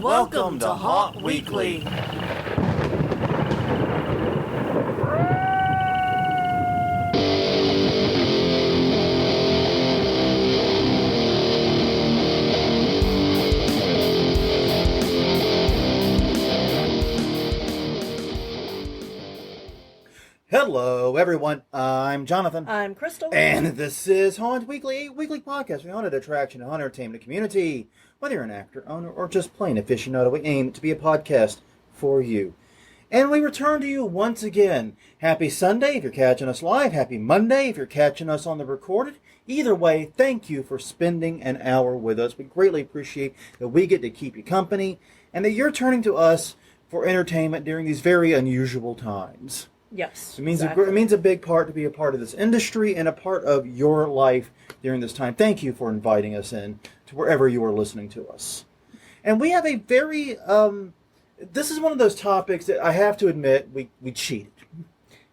Welcome to Haunt Weekly. Hello, everyone. I'm Jonathan. I'm Crystal. And this is Haunt Weekly, a weekly podcast for the haunted attraction and haunted entertainment community. Whether you're an actor, owner, or just plain aficionado, we aim to be a podcast for you. And we return to you once again. Happy Sunday if you're catching us live. Happy Monday if you're catching us on the recorded. Either way, thank you for spending an hour with us. We greatly appreciate that we get to keep you company and that you're turning to us for entertainment during these very unusual times. Yes, It means exactly. it means a big part to be a part of this industry and a part of your life during this time. Thank you for inviting us in to wherever you are listening to us. And we have a very, this is one of those topics that I have to admit we cheated.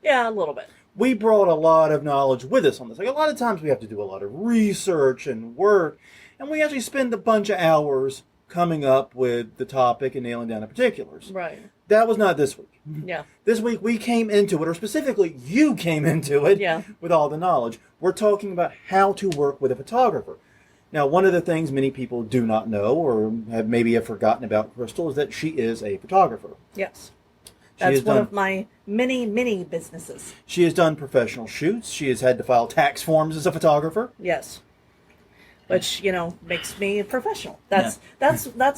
Yeah, a little bit. We brought a lot of knowledge with us on this. Like a lot of times we have to do a lot of research and work, and we actually spend a bunch of hours coming up with the topic and nailing down the particulars. Right. That was not this week. Yeah. This week we came into it, or specifically you came into it with all the knowledge. We're talking about how to work with a photographer. Now, one of the things many people do not know or have forgotten about Crystal is that she is a photographer. Yes. She has That's one done- of my many businesses. She has done professional shoots. She has had to file tax forms as a photographer. Yes. Which, makes me a professional. That's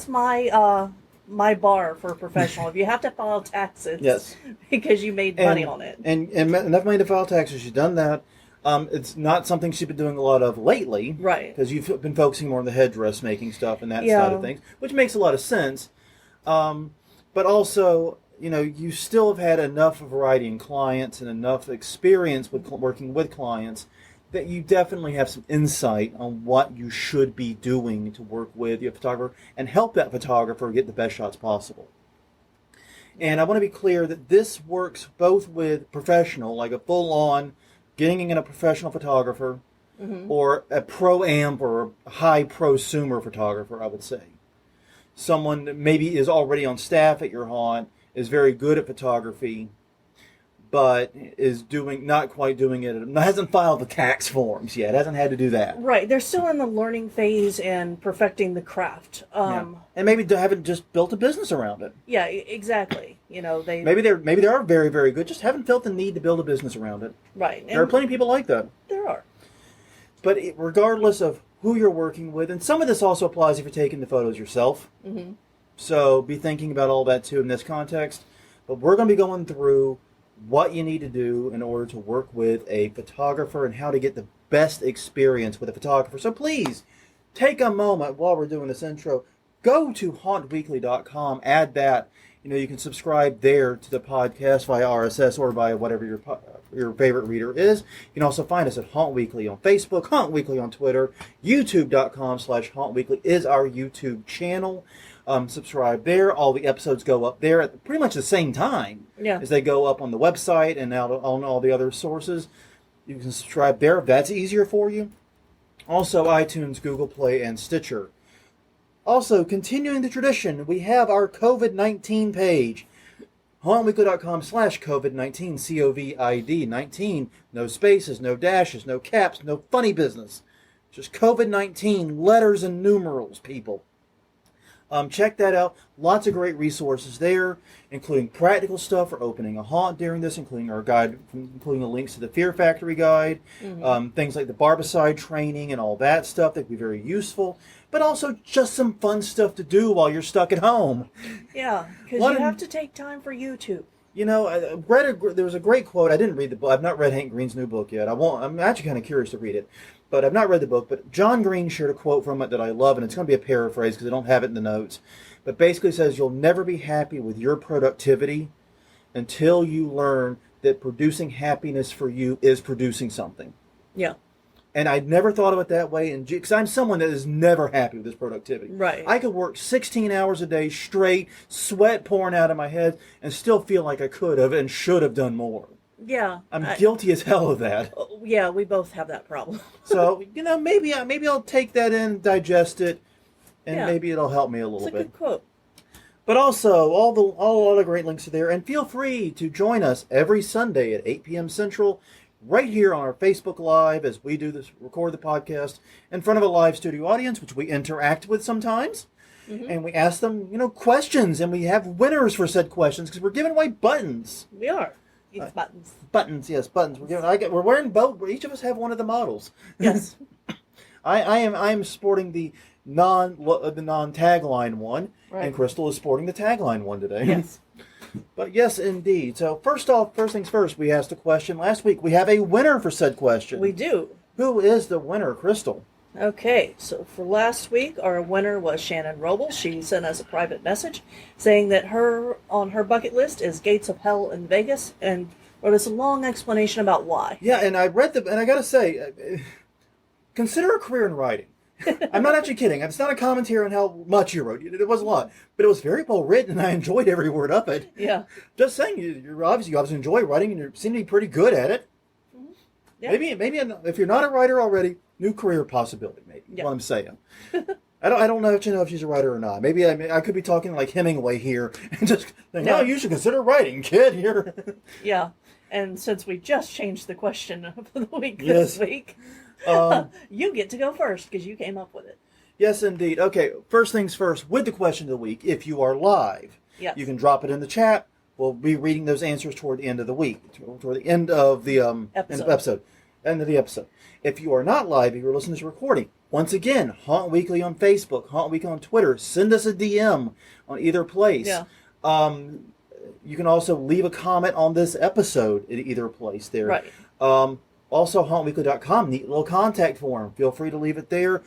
my my bar for a professional. If you have to file taxes Yes. because you made money on it. And enough money to file taxes. She's done that. It's not something she's been doing a lot of lately. Right. Because you've been focusing more on the headdress making stuff and that side of things, which makes a lot of sense. But also, you still have had enough variety in clients and enough experience with working with clients that you definitely have some insight on what you should be doing to work with your photographer and help that photographer get the best shots possible. And I want to be clear that this works both with professional, like a full-on getting in a professional photographer, or a pro-amp or a high prosumer photographer, I would say. Someone that maybe is already on staff at your haunt, is very good at photography, but is not quite doing it, hasn't filed the tax forms yet, hasn't had to do that. Right. They're still in the learning phase and perfecting the craft. And maybe they haven't just built a business around it. Yeah, exactly. They Maybe they are very, very good, just haven't felt the need to build a business around it. right. There are plenty of people like that. There are. But regardless of who you're working with, and some of this also applies if you're taking the photos yourself. Mm-hmm. So be thinking about all that too in this context. But we're going to be going through what you need to do in order to work with a photographer and how to get the best experience with a photographer. So please take a moment while we're doing this intro. Go to hauntweekly.com, add that. You can subscribe there to the podcast via RSS or by whatever your favorite reader is. You can also find us at Haunt Weekly on Facebook, Haunt Weekly on Twitter. YouTube.com/Haunt Weekly is our YouTube channel. Subscribe there. All the episodes go up there at pretty much the same time as they go up on the website and out on all the other sources. You can subscribe there if that's easier for you. Also, iTunes, Google Play, and Stitcher. Also, continuing the tradition, we have our COVID-19 page. HauntWeekly.com/COVID-19, COVID-19, no spaces, no dashes, no caps, no funny business. Just COVID-19, letters and numerals, people. Check that out. Lots of great resources there, including practical stuff for opening a haunt during this, including our guide, including the links to the Fear Factory guide, things like the Barbicide training and all that stuff that can be very useful, but also just some fun stuff to do while you're stuck at home. Yeah, because you have to take time for YouTube. There was a great quote. I didn't read the book. I've not read Hank Green's new book yet. I'm actually kind of curious to read it. But I've not read the book, but John Green shared a quote from it that I love, and it's going to be a paraphrase because I don't have it in the notes. But basically says, you'll never be happy with your productivity until you learn that producing happiness for you is producing something. Yeah. And I'd never thought of it that way, because I'm someone that is never happy with his productivity. Right. I could work 16 hours a day straight, sweat pouring out of my head, and still feel like I could have and should have done more. Yeah. I'm guilty as hell of that. Yeah, we both have that problem. So, maybe I'll take that in, digest it, and maybe it'll help me a little It's a bit. good quote. But also, all the great links are there. And feel free to join us every Sunday at 8 p.m. Central, right here on our Facebook Live as we do this, record the podcast in front of a live studio audience, which we interact with sometimes. And we ask them, questions, and we have winners for said questions because we're giving away buttons. We are. It's buttons. Buttons, yes, buttons. We're wearing both. Each of us have one of the models. Yes. I am sporting the non tagline one, Right. and Crystal is sporting the tagline one today. Yes. But yes, indeed. So first things first, we asked a question last week. We have a winner for said question. We do. Who is the winner, Crystal? Okay, so for last week, our winner was Shannon Robles. She sent us a private message saying that on her bucket list is Gates of Hell in Vegas, and wrote us a long explanation about why. Yeah, and I read and I gotta say, consider a career in writing. I'm not actually kidding. It's not a commentary on how much you wrote. It was a lot, but it was very well written, and I enjoyed every word of it. Yeah. Just saying, you obviously enjoy writing, and you seem to be pretty good at it. Yeah. Maybe if you're not a writer already, new career possibility. Maybe is what I'm saying. I don't know if she's a writer or not. Maybe I could be talking like Hemingway here, and just think, no, you should consider writing, kid. Here. Yeah. And since we just changed the question of the week Yes. this week, you get to go first because you came up with it. Yes, indeed. Okay, first things first. With the question of the week, if you are live, Yes. you can drop it in the chat. We'll be reading those answers toward the end of the week, toward the end of the end of the episode. If you are not live, if you're listening to this recording, once again, Haunt Weekly on Facebook, Haunt Weekly on Twitter. Send us a DM on either place. Yeah. You can also leave a comment on this episode at either place there. Right. Also, hauntweekly.com, neat little contact form. Feel free to leave it there.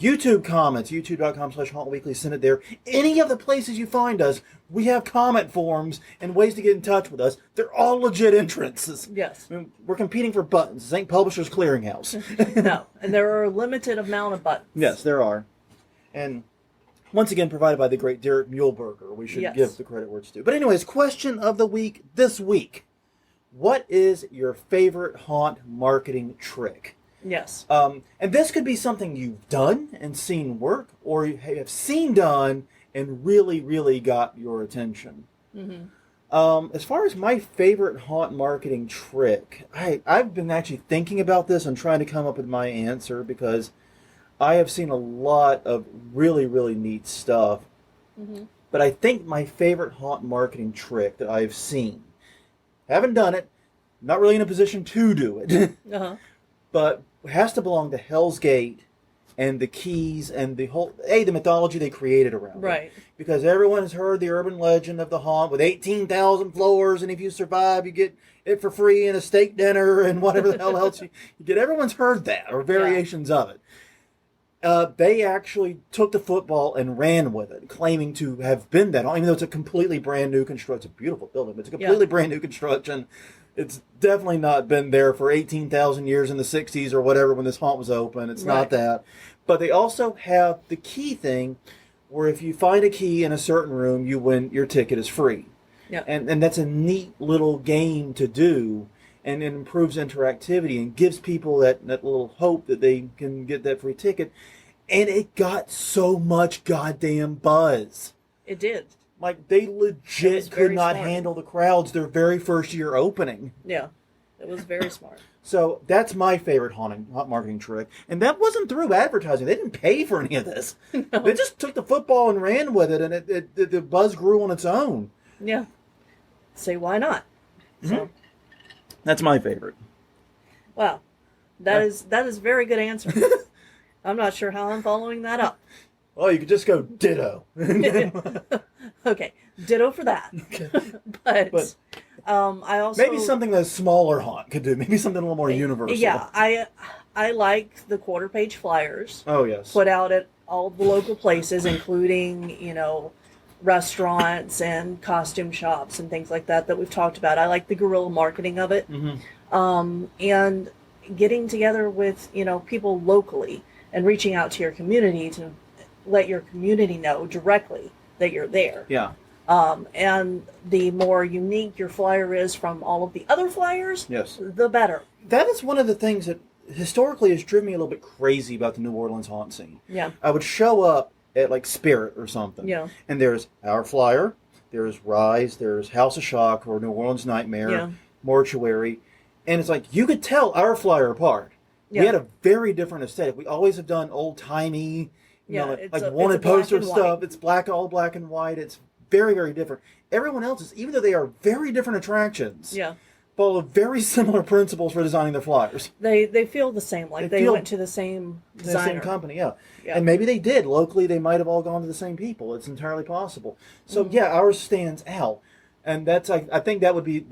YouTube comments, youtube.com/hauntweekly, send it there. Any of the places you find us, we have comment forms and ways to get in touch with us. They're all legit entrances. Yes. I mean, we're competing for buttons. This ain't Publishers Clearinghouse. No. And there are a limited amount of buttons. Yes, there are. And once again, provided by the great Derek Muehlberger. We should Yes. give the credit where it's due. But anyways, question of the week this week. What is your favorite haunt marketing trick? Yes. And this could be something you've done and seen work, or you have seen done and really, really got your attention. As far as my favorite haunt marketing trick, I've been actually thinking about this and trying to come up with my answer because I have seen a lot of really, really neat stuff. But I think my favorite haunt marketing trick that I've seen, haven't done it, not really in a position to do it, but has to belong to Hell's Gate and the keys and the whole the mythology they created around it. Right. Because everyone has heard the urban legend of the haunt with 18,000 floors, and if you survive, you get it for free and a steak dinner and whatever the hell else you get. Everyone's heard that or variations of it. They actually took the football and ran with it, claiming to have been that, even though it's a completely brand new construction. It's a beautiful building, but it's a completely brand new construction. It's definitely not been there for 18,000 years in the 60s or whatever when this haunt was open. It's not that. But they also have the key thing where if you find a key in a certain room, you win, your ticket is free. Yeah. And that's a neat little game to do, and it improves interactivity and gives people that little hope that they can get that free ticket. And it got so much goddamn buzz. It did. Like, they legit could not handle the crowds their very first year opening. Yeah. It was very smart. So that's my favorite haunt marketing trick. And that wasn't through advertising. They didn't pay for any of this. No. They just took the football and ran with it, and the buzz grew on its own. Yeah. Say, why not? So that's my favorite. Wow. That is a very good answer. I'm not sure how I'm following that up. Well, you could just go ditto. Okay, ditto for that. but I also maybe something that a smaller haunt could do. Maybe something a little more universal. Yeah, I like the quarter page flyers. Oh yes. Put out at all the local places, including restaurants and costume shops and things like that we've talked about. I like the guerrilla marketing of it, and getting together with people locally and reaching out to your community to let your community know directly that you're there. Yeah. And the more unique your flyer is from all of the other flyers, yes, the better. That is one of the things that historically has driven me a little bit crazy about the New Orleans haunt scene. Yeah. I would show up at like Spirit or something. Yeah. And there's Our Flyer, there's Rise, there's House of Shock or New Orleans Nightmare, Yeah. Mortuary. And it's like, you could tell Our Flyer apart. Yeah. We had a very different aesthetic. We always have done old-timey, Yeah, like, it's like a wanted black poster and stuff. white. It's all black and white. It's very, very different. Everyone else's, even though they are very different attractions, Yeah. follow very similar principles for designing their flyers. They feel the same. Like They they feel- went to the same The designer. same company, yeah. Yeah. And maybe they did. Locally, they might have all gone to the same people. It's entirely possible. So, Mm-hmm. yeah, ours stands out. And that's, I think that would be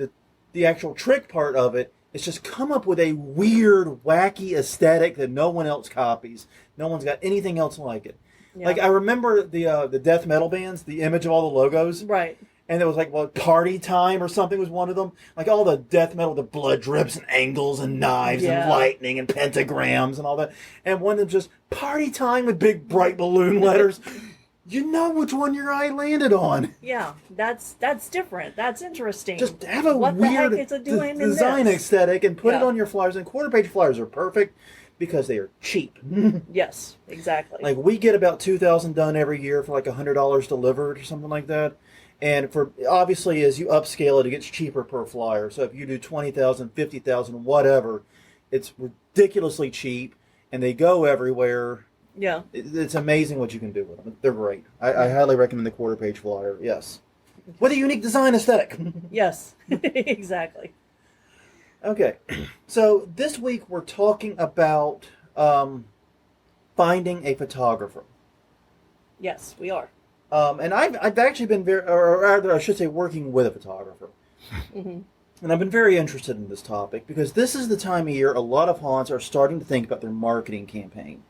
the actual trick part of it. Is just come up with a weird, wacky aesthetic that no one else copies. No one's got anything else like it. Yeah. Like, I remember the death metal bands, the image of all the logos. Right. And it was like, Party Time or something was one of them. Like all the death metal, the blood drips and angles and knives Yeah. and lightning and pentagrams and all that. And one of them just Party Time with big bright balloon letters. You know which one your eye landed on. Yeah. That's different. That's interesting. Just have a What the heck weird is it doing in design this? aesthetic and put it Yeah. on your flyers. And quarter page flyers are perfect because they are cheap. Yes. Exactly. Like we get about 2,000 done every year for like $100 delivered or something like that. And for obviously as you upscale it, it gets cheaper per flyer. So if you do 20,000, 50,000, whatever, it's ridiculously cheap, and they go everywhere. yeah. It's amazing what you can do with them. They're great. I highly recommend the quarter page flyer. Yes, with a unique design aesthetic. Yes. Exactly. Okay, so this week we're talking about finding a photographer. Yes, we are. And I've actually been or rather, I should say, working with a photographer. Mm-hmm. And I've been very interested in this topic because this is the time of year a lot of haunts are starting to think about their marketing campaign.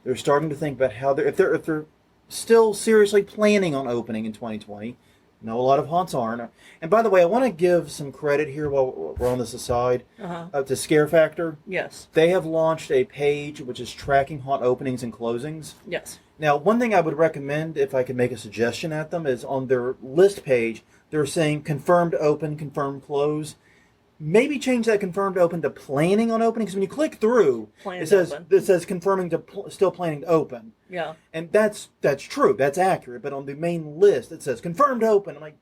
They're starting to think about how if they're still seriously planning on opening in 2020. No, a lot of haunts aren't. And by the way, I want to give some credit here while we're on this aside Uh-huh. to Scare Factor. Yes. They have launched a page which is tracking haunt openings and closings. Yes. Now, one thing I would recommend, if I could make a suggestion at them, is on their list page, they're saying confirmed open, confirmed close. Maybe change that confirmed open to planning on opening, because when you click through, Planned it open. says confirming to still planning to open. Yeah. And that's true, that's accurate. But on the main list, it says confirmed open. I'm like,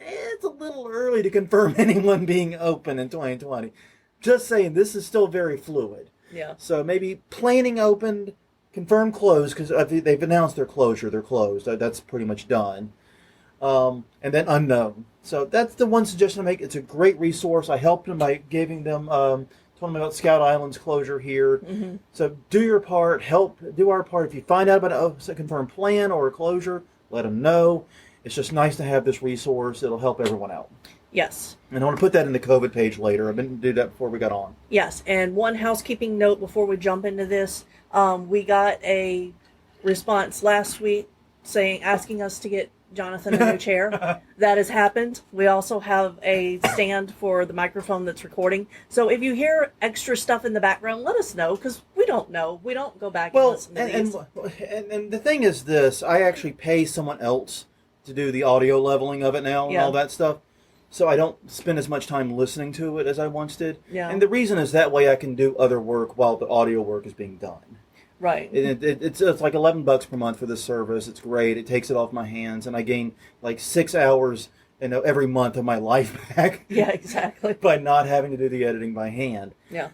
it's a little early to confirm anyone being open in 2020. Just saying, this is still very fluid. Yeah. So maybe planning opened, confirmed closed, because they've announced their closure. They're closed. That's pretty much done. And then unknown. So that's the one suggestion I make. It's a great resource. I helped them by giving them, told them about Scout Island's closure here. Mm-hmm. So do your part. Do our part. If you find out about a confirmed plan or a closure, let them know. It's just nice to have this resource. It'll help everyone out. Yes. And I want to put that in the COVID page later. I didn't do that before we got on. Yes. And one housekeeping note before we jump into this. We got a response last week asking us to get Jonathan a new chair. That has happened. We also have a stand for the microphone that's recording. So if you hear extra stuff in the background, let us know, because we don't know. We don't go back and Well, listen to these. and the thing is this, I actually pay someone else to do the audio leveling of it now and Yeah. all that stuff. So I don't spend as much time listening to it as I once did. Yeah. And the reason is that way I can do other work while the audio work is being done. Right. It's like $11 per month for this service. It's great. It takes it off my hands, and I gain like 6 hours, every month of my life back Yeah, exactly. by not having to do the editing by hand. Yeah.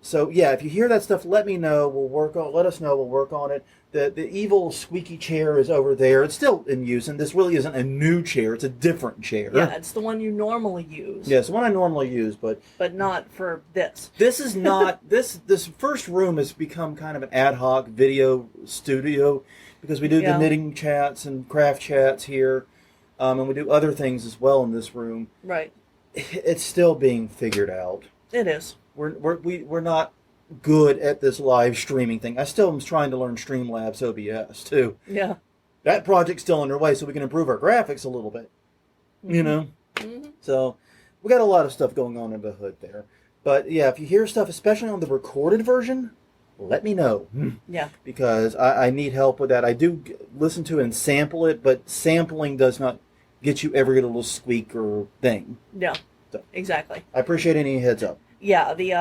So yeah, if you hear that stuff, let me know. Let us know. We'll work on it. The evil squeaky chair is over there. It's still in use, and this really isn't a new chair. It's a different chair. Yeah, it's the one you normally use. Yes, the one I normally use, but But not for this. this is not this first room has become kind of an ad hoc video studio because we do Yeah. the knitting chats and craft chats here, and we do other things as well in this room. Right. It's still being figured out. It is. We're not good at this live streaming thing. I still am trying to learn Streamlabs OBS too. Yeah. That project's still underway, so we can improve our graphics a little bit. You know? Mm-hmm. So we got a lot of stuff going on in the hood there. But yeah, if you hear stuff, especially on the recorded version, let me know. Yeah. Because I need help with that. I do listen to it and sample it, but sampling does not get you every little squeak or thing. Yeah. So. Exactly. I appreciate any heads up. Yeah, the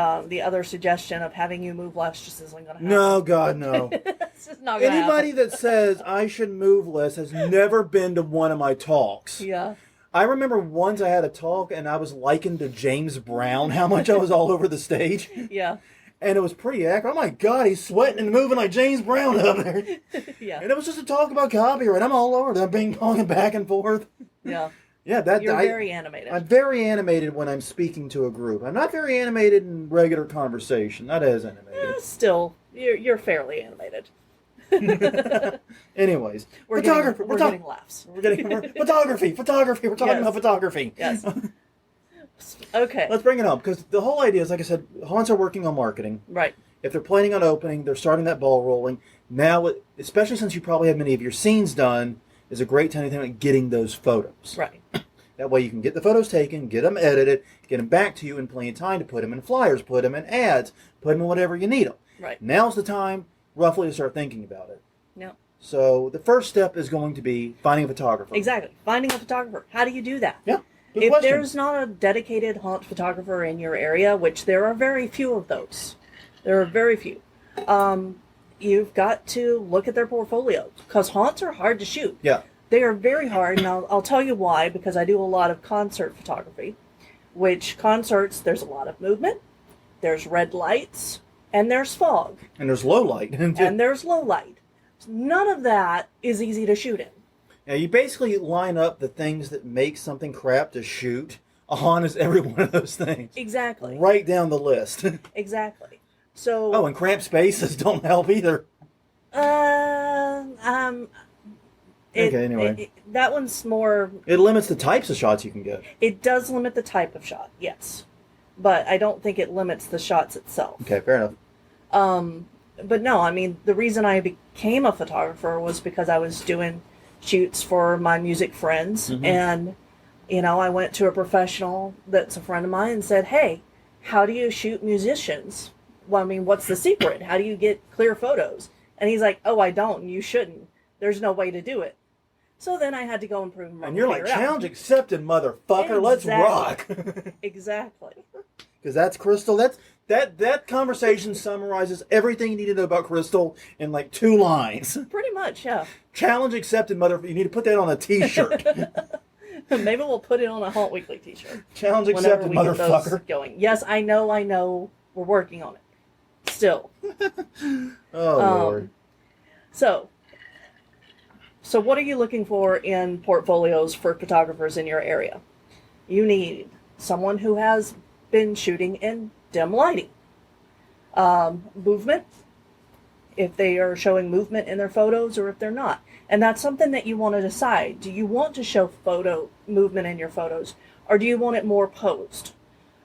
other suggestion of having you move less just isn't going to happen. No, God, no. It's just not going to Anybody happen. that says I should move less has never been to one of my talks. Yeah. I remember once I had a talk and I was likened to James Brown, how much I was all over the stage. Yeah. And it was pretty accurate. Oh my God, he's sweating and moving like James Brown up there. Yeah. And it was just a talk about copyright. I'm all over that, ping ponging back and forth. Yeah. Yeah, that You're very animated. I'm very animated when I'm speaking to a group. I'm not very animated in regular conversation. Not as animated. Still, you're fairly animated. Anyways, We're photography. getting laughs. We're photography. We're talking Yes. about photography. Yes. Okay. Let's bring it up because the whole idea is, like I said, haunts are working on marketing. Right. If they're planning on opening, they're starting that ball rolling. Now, especially since you probably have many of your scenes done, is a great time to think about getting those photos. Right. That way you can get the photos taken, get them edited, get them back to you in plenty of time to put them in flyers, put them in ads, put them in whatever you need them. Right. Now's the time, roughly, to start thinking about it. No. So the first step is going to be finding a photographer. Exactly. Finding a photographer. How do you do that? Yeah. Good If question. there's not a dedicated haunt photographer in your area, which there are very few of those, there are very few, you've got to look at their portfolio because haunts are hard to shoot. Yeah. They are very hard, and I'll tell you why, because I do a lot of concert photography, which concerts, there's a lot of movement, there's red lights, and there's fog, And there's low light. and there's low light. None of that is easy to shoot in. Yeah, you basically line up the things that make something crap to shoot. A haunt is every one of those things. Exactly. Right down the list. Exactly. So. Oh, and cramped spaces don't help either. Okay, anyway. That one's more. It limits the types of shots you can get. It does limit the type of shot, yes, but I don't think it limits the shots itself. Okay, fair enough. But no, I mean the reason I became a photographer was because I was doing shoots for my music friends, and I went to a professional that's a friend of mine and said, "Hey, how do you shoot musicians? Well, I mean, what's the secret? How do you get clear photos?" And he's like, "Oh, I don't. And you shouldn't. There's no way to do it." So then I had to go and prove him wrong. And you're like, figure it out. challenge accepted, motherfucker. Let's rock. Exactly. Because that's Crystal. That conversation summarizes everything you need to know about Crystal in like 2 lines. Pretty much, yeah. Challenge accepted, motherfucker. You need to put that on a T-shirt. Maybe we'll put it on a Haunt Weekly T-shirt. Challenge Whenever accepted, we get those motherfucker. going. Yes, I know. We're working on it. Still. Oh, Lord. So what are you looking for in portfolios for photographers in your area? You need someone who has been shooting in dim lighting. Movement, if they are showing movement in their photos or if they're not. And that's something that you want to decide. Do you want to show photo movement in your photos, or do you want it more posed?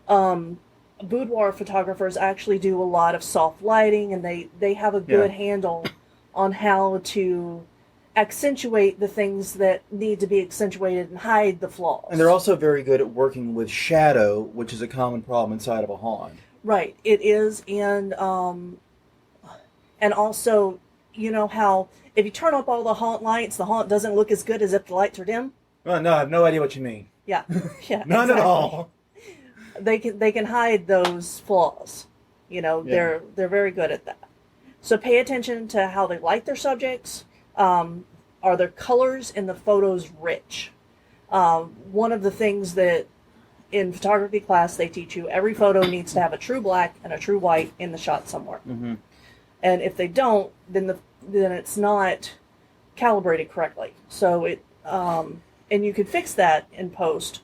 Boudoir photographers actually do a lot of soft lighting, and they have a good handle on how to accentuate the things that need to be accentuated and hide the flaws. And they're also very good at working with shadow, which is a common problem inside of a haunt. Right, it is, and also, you know how if you turn up all the haunt lights, the haunt doesn't look as good as if the lights are dim. Well, no, I have no idea what you mean. Yeah, yeah, None at all. They can hide those flaws. They're very good at that. So pay attention to how they light their subjects. Are their colors in the photos rich? One of the things that in photography class they teach you, every photo needs to have a true black and a true white in the shot somewhere. Mm-hmm. And if they don't, then it's not calibrated correctly. So and you can fix that in post,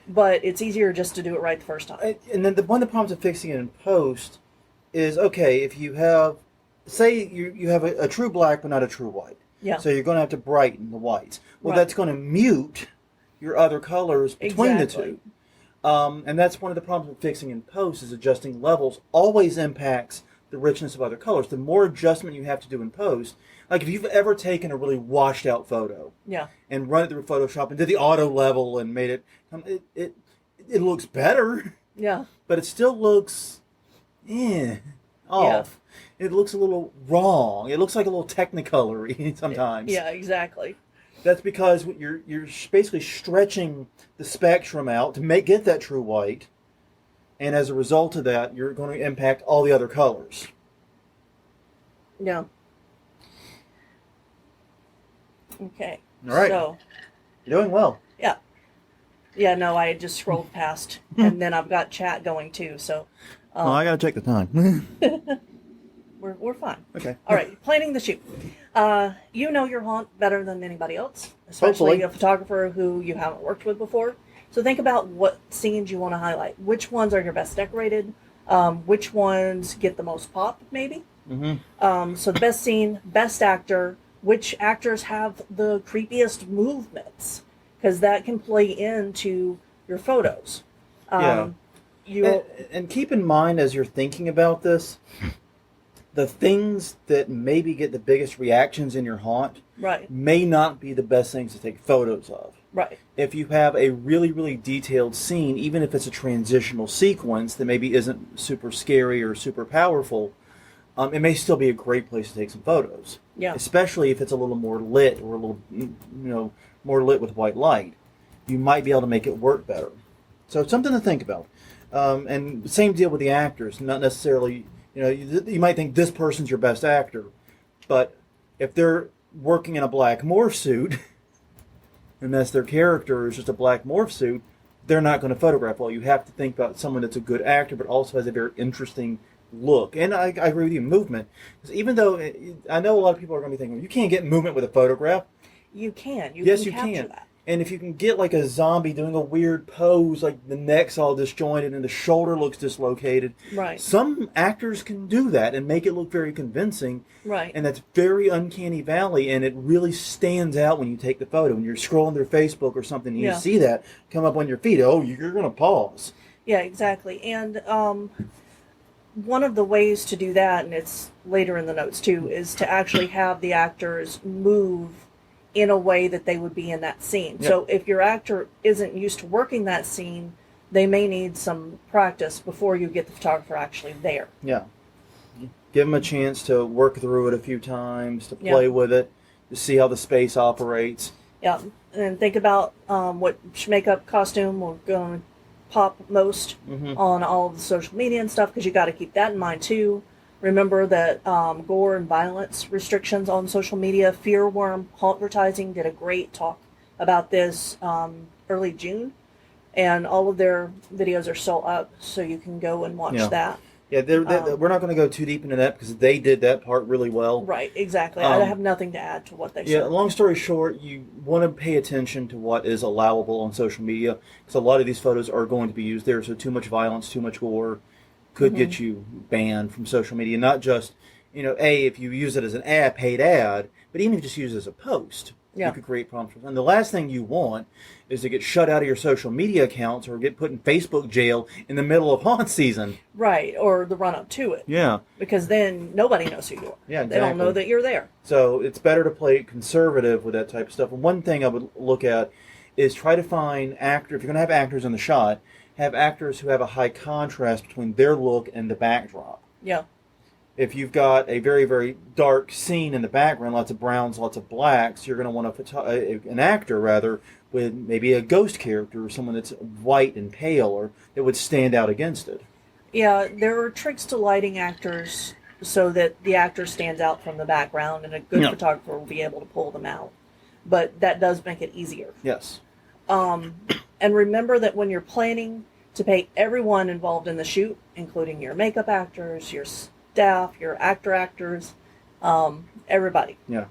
but it's easier just to do it right the first time. And then one of the problems of fixing it in post is, okay, if you have, say you have a true black but not a true white. Yeah. So you're going to have to brighten the whites. Well, Right. that's going to mute your other colors between the two. And that's one of the problems with fixing in post is adjusting levels always impacts the richness of other colors. The more adjustment you have to do in post, like if you've ever taken a really washed out photo Yeah. and run it through Photoshop and did the auto level and made it, it looks better, Yeah. but it still looks off. It looks a little wrong. It looks like a little technicolor sometimes. Yeah, exactly. That's because you're basically stretching the spectrum out to get that true white, And as a result of that, you're going to impact all the other colors. Yeah. Okay. All right. So, You're doing well. yeah. Yeah, no, I just scrolled past, and then I've got chat going too, so I got to check the time. we're fine. Okay. All right, planning the shoot. You know your haunt better than anybody else, especially Hopefully. a photographer who you haven't worked with before. So think about what scenes you want to highlight. Which ones are your best decorated? Which ones get the most pop, maybe? Mm-hmm. So the best scene, best actor, which actors have the creepiest movements, because that can play into your photos. And keep in mind as you're thinking about this, the things that maybe get the biggest reactions in your haunt Right, may not be the best things to take photos of. right, If you have a really, really detailed scene, even if it's a transitional sequence that maybe isn't super scary or super powerful, it may still be a great place to take some photos. yeah, Especially if it's a little more lit or a little, more lit with white light. You might be able to make it work better. So it's something to think about. And same deal with the actors. Not necessarily, you might think this person's your best actor, but if they're working in a black morph suit, and that's their character is just a black morph suit, they're not going to photograph well. You have to think about someone that's a good actor, but also has a very interesting look. And I agree with you, movement. 'Cause even though I know a lot of people are going to be thinking, well, you can't get movement with a photograph. you can. Yes, can you capture can. that. And if you can get like a zombie doing a weird pose, like the neck's all disjointed and the shoulder looks dislocated, Right, some actors can do that and make it look very convincing. right. And that's very uncanny valley, and it really stands out when you take the photo. When you're scrolling through Facebook or something, and you Yeah. see that come up on your feed, oh, you're going to pause. Yeah, exactly. And one of the ways to do that, and it's later in the notes too, is to actually have the actors move in a way that they would be in that scene. Yeah. So if your actor isn't used to working that scene, they may need some practice before you get the photographer actually there. Yeah. Give them a chance to work through it a few times, to Yeah. play with it, to see how the space operates. Yeah, and think about what makeup costume will going to pop most on all of the social media and stuff, because you got to keep that in mind too. Remember that gore and violence restrictions on social media. Fearworm Hauntvertising did a great talk about this early June, and all of their videos are still up, so you can go and watch Yeah. that. Yeah, we're not going to go too deep into that because they did that part really well. Right, exactly. I have nothing to add to what they Yeah, said. long story short, you want to pay attention to what is allowable on social media because a lot of these photos are going to be used there. So too much violence, too much gore could get you banned from social media. Not just, if you use it as an paid ad, but even if you just use it as a post, Yeah. you could create problems. And the last thing you want is to get shut out of your social media accounts or get put in Facebook jail in the middle of haunt season. Right, or the run up to it, Yeah. because then nobody knows who you are. Yeah, They don't know exactly. that you're there. So it's better to play conservative with that type of stuff. And one thing I would look at is try to find if you're going to have actors in the shot, have actors who have a high contrast between their look and the backdrop. Yeah. If you've got a very, very dark scene in the background, lots of browns, lots of blacks, you're going to want an actor, rather, with maybe a ghost character or someone that's white and pale or that would stand out against it. Yeah, there are tricks to lighting actors so that the actor stands out from the background, and a good Yeah. photographer will be able to pull them out. But that does make it easier. Yes. And remember that when you're planning to pay everyone involved in the shoot, including your makeup actors, your staff, your actors, everybody. Yeah.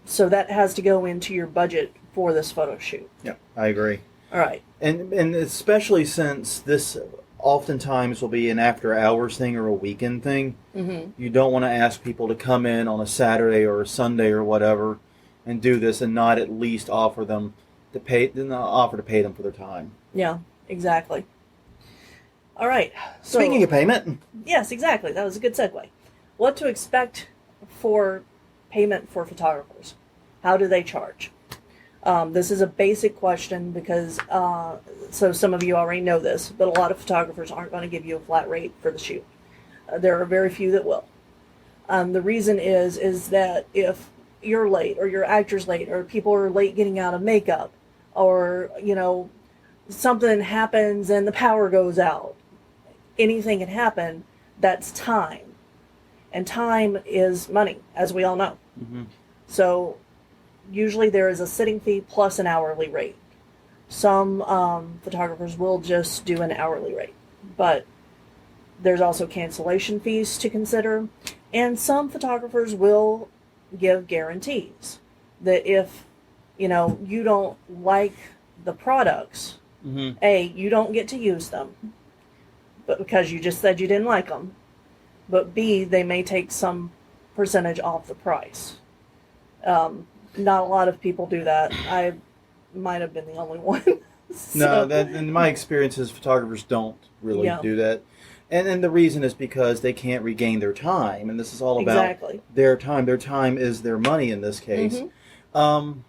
So that has to go into your budget for this photo shoot. Yeah, I agree. All right. And especially since this oftentimes will be an after hours thing or a weekend thing, you don't want to ask people to come in on a Saturday or a Sunday or whatever and do this and not at least offer them to pay them for their time. Yeah, exactly. All right. So, Speaking of payment, yes, exactly. That was a good segue. What to expect for payment for photographers? How do they charge? This is a basic question because, so some of you already know this, but a lot of photographers aren't going to give you a flat rate for the shoot. There are very few that will. The reason is that if you're late or your actor's late or people are late getting out of makeup or, something happens and the power goes out, anything can happen. That's time. And time is money, as we all know. Mm-hmm. So usually there is a sitting fee plus an hourly rate. Some photographers will just do an hourly rate, but there's also cancellation fees to consider. And some photographers will give guarantees that if, you know, you don't like the products, Mm-hmm. A, you don't get to use them, but because you just said you didn't like them. But B, they may take some percentage off the price. Not a lot of people do that. I might have been the only one. No, that in my experiences, photographers don't really Yeah. do that. And the reason is because they can't regain their time, and this is all about Exactly. their time. Their time is their money in this case. Mhm.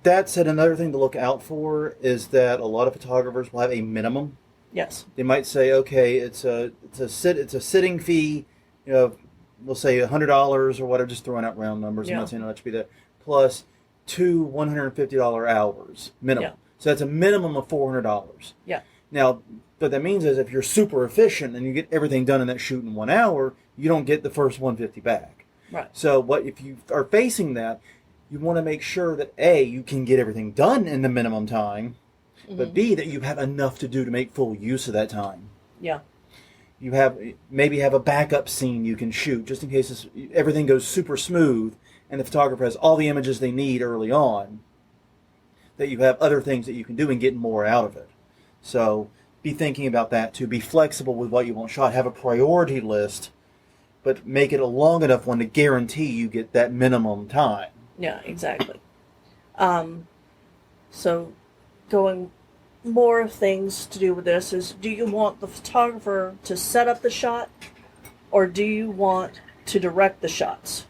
That said, another thing to look out for is that a lot of photographers will have a minimum. Yes. They might say, okay, it's a sitting fee, you know, we'll say $100 or whatever, just throwing out round numbers. I'm Yeah. not saying it should be that, plus 2 $150 hours minimum. Yeah. So that's a minimum of $400. Yeah. Now, what that means is if you're super efficient and you get everything done in that shoot in 1 hour, you don't get the first 150 back. Right. So what if you are facing that, you want to make sure that A, you can get everything done in the minimum time, but B, that you have enough to do to make full use of that time. Yeah. You maybe have a backup scene you can shoot just in case everything goes super smooth and the photographer has all the images they need early on, that you have other things that you can do and get more out of it. So be thinking about that too. Be flexible with what you want shot. Have a priority list, but make it a long enough one to guarantee you get that minimum time. Yeah, exactly. So going more things to do with this is, do you want the photographer to set up the shot, or do you want to direct the shots?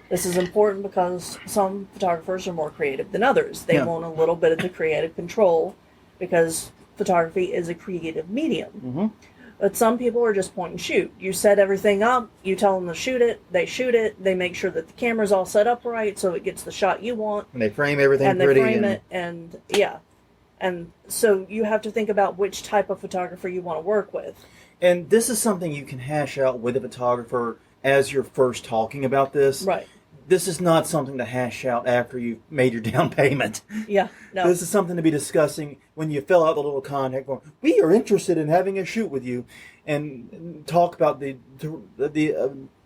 This is important because some photographers are more creative than others. They Yeah. want a little bit of the creative control because photography is a creative medium. Mm-hmm. But some people are just point and shoot. You set everything up, you tell them to shoot it, they make sure that the camera's all set up right so it gets the shot you want, And they frame everything and they pretty. frame it, and yeah. And so you have to think about which type of photographer you want to work with. And this is something you can hash out with a photographer as you're first talking about this. Right. This is not something to hash out after you've made your down payment. Yeah. No. This is something to be discussing when you fill out the little contact form. We are interested in having a shoot with you, and talk about the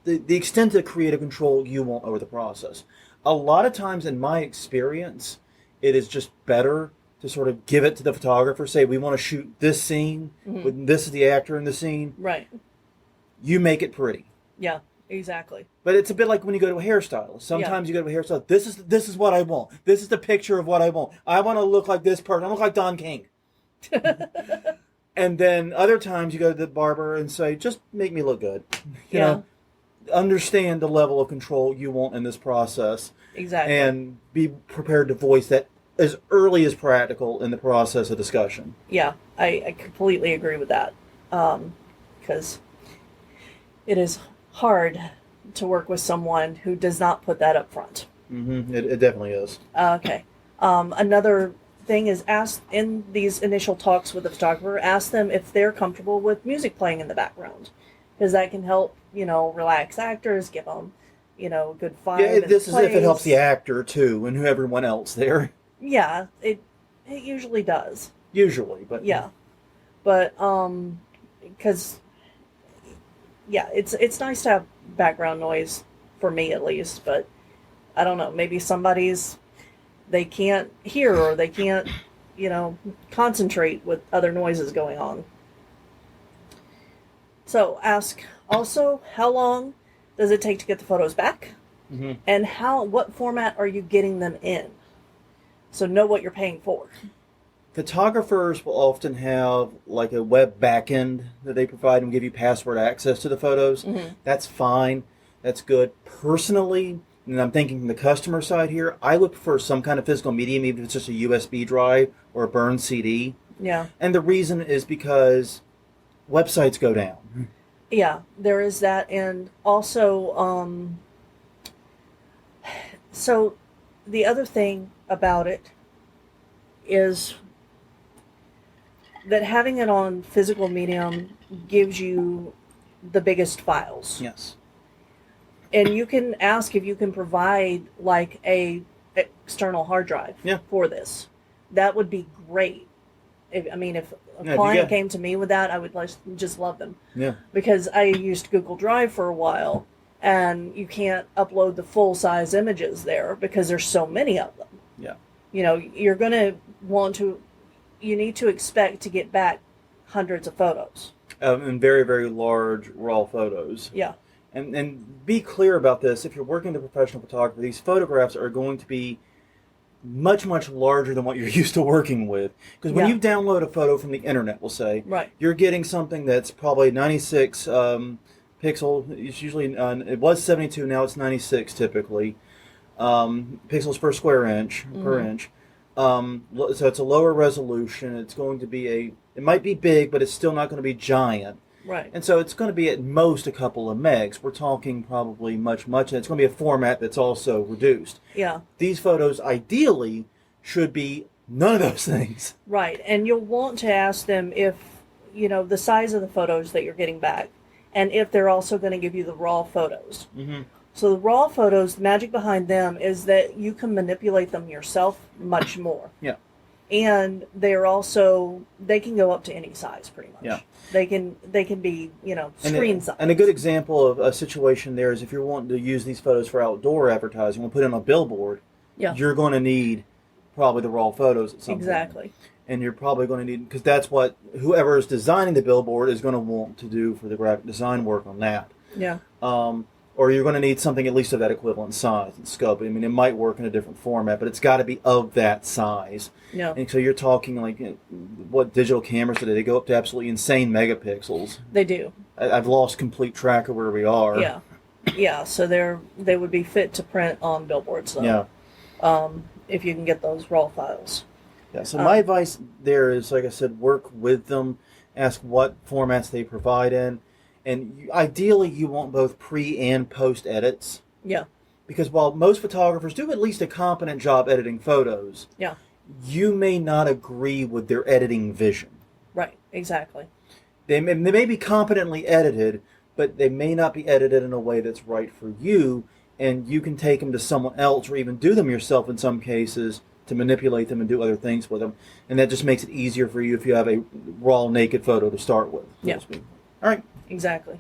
extent of creative control you want over the process. A lot of times, in my experience, it is just better to sort of give it to the photographer. Say, we want to shoot this scene. With this is the actor in the scene. Right. You make it pretty. Yeah. Exactly. But it's a bit like when you go to a hairstylist. Sometimes you go to a hairstylist. This is what I want. This is the picture of what I want. I want to look like this person. I look like Don King. And then other times you go to the barber and say, just make me look good. You know, understand the level of control you want in this process. Exactly. And be prepared to voice that as early as practical in the process of discussion. Yeah, I completely agree with that. Because it is hard to work with someone who does not put that up front. Mm-hmm. It definitely is. Okay. Another thing is, ask in these initial talks with the photographer, ask them if they're comfortable with music playing in the background, because that can help, relax actors, give them, good vibe. Yeah, in this is if it helps the place. actor too, and everyone else there. Yeah, it usually does. Usually, but Yeah, but because it's nice to have background noise, for me at least. But I don't know, maybe they can't hear, or they can't concentrate with other noises going on. So ask also, how long does it take to get the photos back, and what format are you getting them in? So know what you're paying for. photographers will often have like a web backend that they provide and give you password access to the photos. That's fine. That's good. Personally, and I'm thinking from the customer side here, I would prefer some kind of physical medium, even if it's just a USB drive or a burned CD. Yeah. And the reason is because websites go down. Yeah, there is that. And also, so the other thing about it is that having it on physical medium gives you the biggest files. Yes. And you can ask if you can provide like a external hard drive Yeah. for this. That would be great. If a Yeah, if you client get- came to me with that, I would just love them. Yeah. Because I used Google Drive for a while, and you can't upload the full size images there because there's so many of them. Yeah. You know, you're going to you need to expect to get back hundreds of photos. And very, very large raw photos. Yeah. And be clear about this. If you're working with a professional photographer, these photographs are going to be much, much larger than what you're used to working with. Because when Yeah. you download a photo from the internet, we'll say, Right. you're getting something that's probably 96 pixel. It's usually, it was 72, now it's 96 typically. Pixels per square inch, per inch. So it's a lower resolution. It's going to be it might be big, but it's still not going to be giant. Right. And so it's going to be at most a couple of megs. We're talking probably much, and it's going to be a format that's also reduced. Yeah. These photos ideally should be none of those things. Right. And you'll want to ask them if, you know, the size of the photos that you're getting back, and if they're also going to give you the raw photos. Mm-hmm. So the raw photos, the magic behind them is that you can manipulate them yourself much more. Yeah. And they can go up to any size pretty much. Yeah. They can be, you know, screen size. And a good example of a situation there is if you're wanting to use these photos for outdoor advertising, we'll put it on a billboard, Yeah. you're going to need probably the raw photos at some point. Exactly. And you're probably going to need, because that's what whoever is designing the billboard is going to want to do for the graphic design work on that. Yeah. Or you're going to need something at least of that equivalent size and scope. I mean, it might work in a different format, but it's got to be of that size. Yeah. And so you're talking like, what digital cameras today? They go up to absolutely insane megapixels. They do. I've lost complete track of where we are. Yeah. Yeah. So they would be fit to print on billboards though. Yeah. If you can get those raw files. Yeah. So my advice there is, like I said, work with them, ask what formats they provide in. And ideally, you want both pre and post edits. Yeah. Because while most photographers do at least a competent job editing photos, Yeah. you may not agree with their editing vision. Right. Exactly. They may be competently edited, but they may not be edited in a way that's right for you, and you can take them to someone else or even do them yourself in some cases to manipulate them and do other things with them. And that just makes it easier for you if you have a raw, naked photo to start with. so Yeah. to speak. All right. Exactly.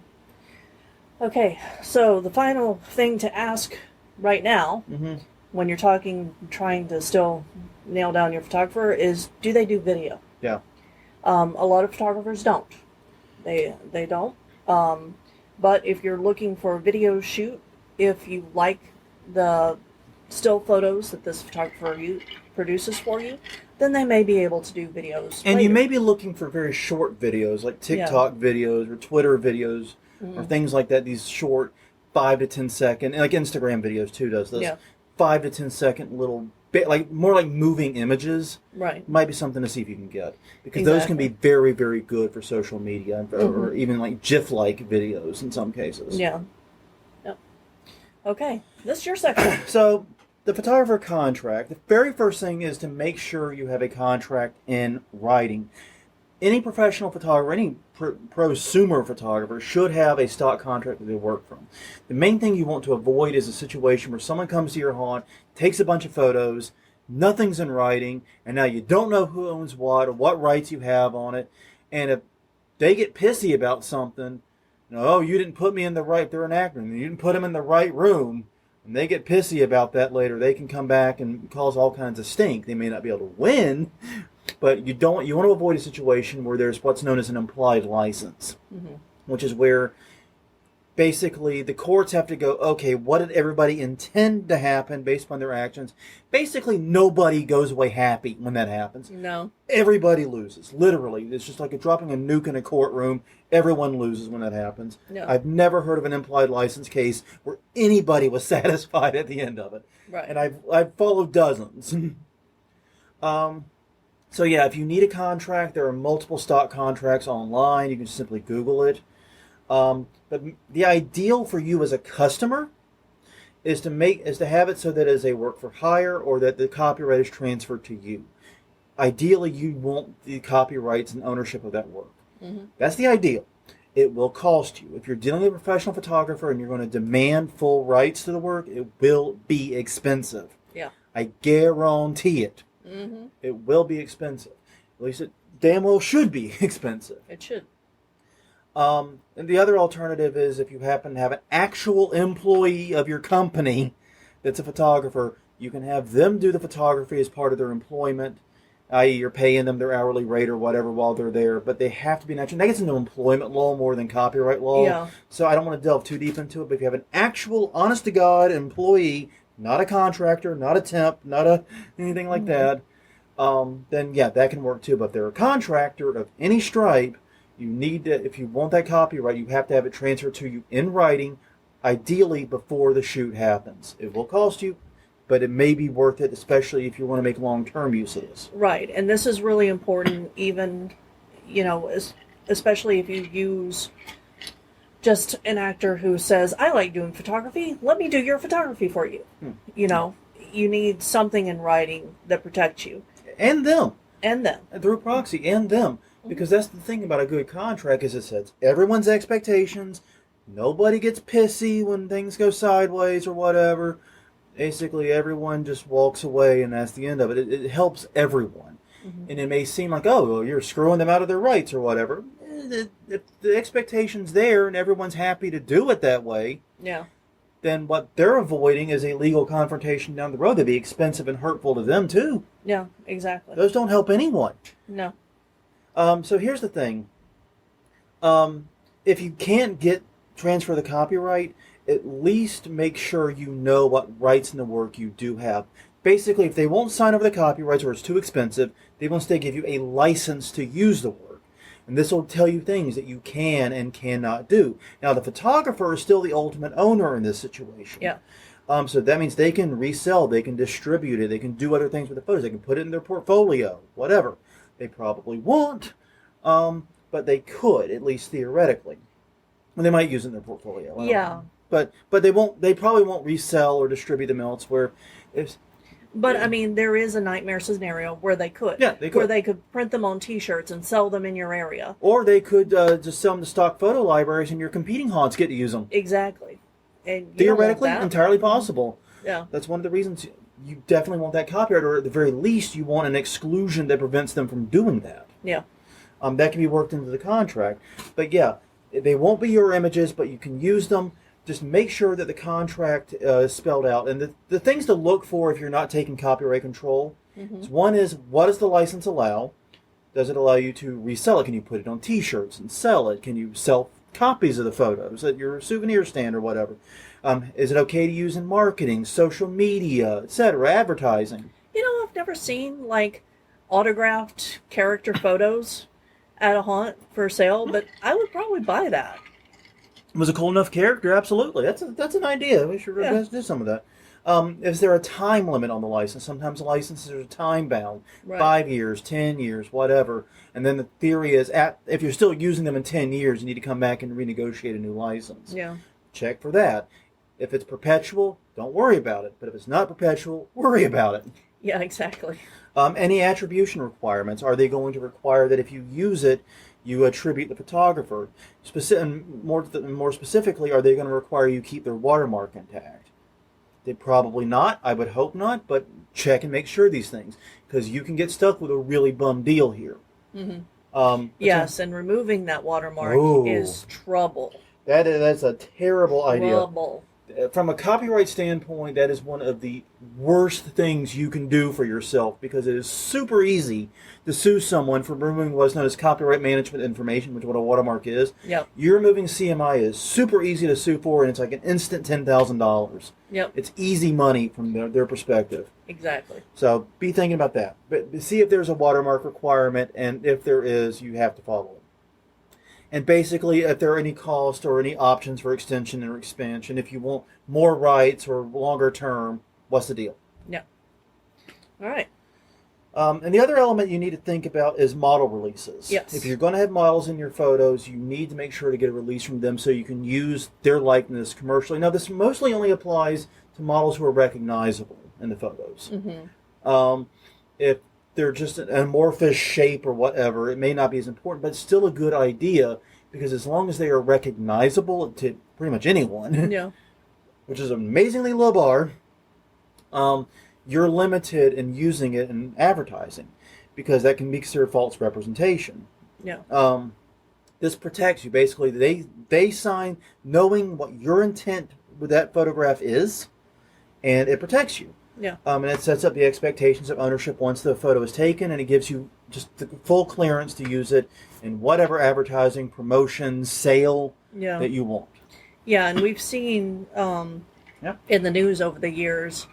Okay, so the final thing to ask right now, Mm-hmm. when you're trying to still nail down your photographer, is do they do video? Yeah. A lot of photographers don't. They don't. But if you're looking for a video shoot, if you like the still photos that this photographer produces for you, then they may be able to do videos. And later. you may be looking for very short videos, like TikTok videos or Twitter videos or things like that. These short 5 to 10 second, and like Instagram videos too does this. Yeah. 5 to 10 second little bit, like more like moving images. Right. Might be something to see if you can get, because those can be very, very good for social media or even like GIF-like videos in some cases. Yeah. Yep. Okay, this is your section. So the photographer contract, the very first thing is to make sure you have a contract in writing. Any professional photographer, any prosumer photographer should have a stock contract that they work from. The main thing you want to avoid is a situation where someone comes to your haunt, takes a bunch of photos, nothing's in writing, and now you don't know who owns what or what rights you have on it. And if they get pissy about something, no, you didn't put me in the right, they're an actor, and you didn't put them in the right room, and they get pissy about that later, they can come back and cause all kinds of stink. They may not be able to win, but you want to avoid a situation where there's what's known as an implied license, which is where basically the courts have to go, okay, what did everybody intend to happen based upon their actions? Basically, nobody goes away happy when that happens. No. Everybody loses, literally. It's just like dropping a nuke in a courtroom. Everyone loses when that happens. Yeah. I've never heard of an implied license case where anybody was satisfied at the end of it. Right. And I've followed dozens. So yeah, if you need a contract, there are multiple stock contracts online. You can simply Google it. But the ideal for you as a customer is to have it so that it is a work for hire or that the copyright is transferred to you. ideally you want the copyrights and ownership of that work. Mm-hmm. That's the ideal. It will cost you. If you're dealing with a professional photographer and you're going to demand full rights to the work, it will be expensive. Yeah. I guarantee it. Mm-hmm. It will be expensive. At least it damn well should be expensive. It should. And the other alternative is if you happen to have an actual employee of your company that's a photographer, you can have them do the photography as part of their employment, i.e. you're paying them their hourly rate or whatever while they're there, but they have to be natural. That gets into employment law more than copyright law, Yeah. so I don't want to delve too deep into it, but if you have an actual, honest-to-God employee, not a contractor, not a temp, not anything like that, then yeah, that can work too. But if they're a contractor of any stripe, you need to, if you want that copyright, you have to have it transferred to you in writing, ideally before the shoot happens. It will cost you, but it may be worth it, especially if you want to make long-term use of this. Right, and this is really important, even, especially if you use just an actor who says, I like doing photography, let me do your photography for you. You need something in writing that protects you. And them. And them. Through proxy, and them. Because that's the thing about a good contract is it sets everyone's expectations. Nobody gets pissy when things go sideways or whatever. Basically, everyone just walks away, and that's the end of it. It helps everyone. Mm-hmm. And it may seem like, oh, well, you're screwing them out of their rights or whatever. If the expectation's there and everyone's happy to do it that way, Yeah. then what they're avoiding is a legal confrontation down the road that'd be expensive and hurtful to them, too. Yeah, exactly. Those don't help anyone. No. So here's the thing. If you can't transfer the copyright, at least make sure you know what rights in the work you do have. Basically, if they won't sign over the copyrights or it's too expensive, they will instead give you a license to use the work. And this will tell you things that you can and cannot do. Now, the photographer is still the ultimate owner in this situation. Yeah. So that means they can resell, they can distribute it, they can do other things with the photos, they can put it in their portfolio, whatever. They probably won't, but they could, at least theoretically. And they might use it in their portfolio. I don't Yeah. know. But they won't. They probably won't resell or distribute them elsewhere. But I mean, there is a nightmare scenario where they could. Yeah, they could. Where they could print them on T-shirts and sell them in your area. Or they could just sell them to stock photo libraries, and your competing haunts get to use them. Exactly. And you don't want Theoretically, that. entirely possible. Yeah. That's one of the reasons you definitely want that copyright, or at the very least, you want an exclusion that prevents them from doing that. Yeah. That can be worked into the contract. But yeah, they won't be your images, but you can use them. Just make sure that the contract is spelled out. And the things to look for if you're not taking copyright control, is one is, what does the license allow? Does it allow you to resell it? Can you put it on T-shirts and sell it? Can you sell copies of the photos at your souvenir stand or whatever? Is it okay to use in marketing, social media, etc., advertising? I've never seen like autographed character photos at a haunt for sale, but I would probably buy that. Was a cool enough character? Absolutely. That's an idea. We should do some of that. Is there a time limit on the license? Sometimes the licenses are time bound, Right. 5 years, 10 years, whatever. And then the theory is, if you're still using them in 10 years, you need to come back and renegotiate a new license. Yeah. Check for that. If it's perpetual, don't worry about it. But if it's not perpetual, worry about it. Yeah, exactly. Any attribution requirements? Are they going to require that if you use it, you attribute the photographer? More specifically, are they going to require you keep their watermark intact? They probably not. I would hope not, but check and make sure these things, because you can get stuck with a really bum deal here. Mm-hmm. Yes, and removing that watermark Ooh. is trouble. That's a terrible idea. Trouble. From a copyright standpoint, that is one of the worst things you can do for yourself, because it is super easy to sue someone for removing what's known as copyright management information, which is what a watermark is. Yep. You removing CMI is super easy to sue for, and it's like an instant $10,000. Yep. It's easy money from their perspective. Exactly. So be thinking about that. But see if there's a watermark requirement, and if there is, you have to follow it. And basically, if there are any cost or any options for extension or expansion, if you want more rights or longer term, what's the deal? Yeah. All right. And the other element you need to think about is model releases. Yes. If you're going to have models in your photos, you need to make sure to get a release from them so you can use their likeness commercially. Now, this mostly only applies to models who are recognizable in the photos. Mm-hmm. If they're just an amorphous shape or whatever, it may not be as important, but it's still a good idea because as long as they are recognizable to pretty much anyone, Yeah. which is an amazingly low bar, you're limited in using it in advertising because that can be considered false representation. Yeah. This protects you. Basically, they sign knowing what your intent with that photograph is, and it protects you. Yeah. And it sets up the expectations of ownership once the photo is taken, and it gives you just the full clearance to use it in whatever advertising, promotion, sale Yeah. that you want. Yeah, and we've seen in the news over the years,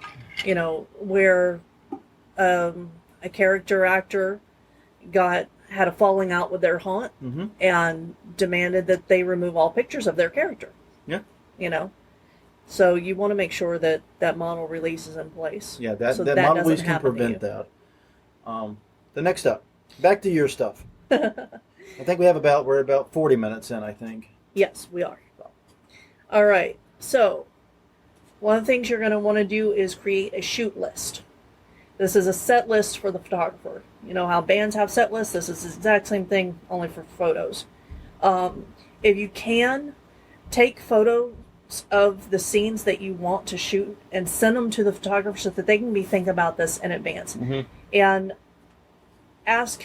where a character actor had a falling out with their haunt Mm-hmm. and demanded that they remove all pictures of their character. Yeah. So you want to make sure that that model release is in place. Yeah, that so model doesn't release can happen to prevent you. that. The next up, back to your stuff. I think we're about 40 minutes in, I think. Yes, we are. All right. So, one of the things you're going to want to do is create a shoot list. This is a set list for the photographer. You know how bands have set lists? This is the exact same thing, only for photos. If you can, take photos of the scenes that you want to shoot and send them to the photographer so that they can be thinking about this in advance. Mm-hmm. And ask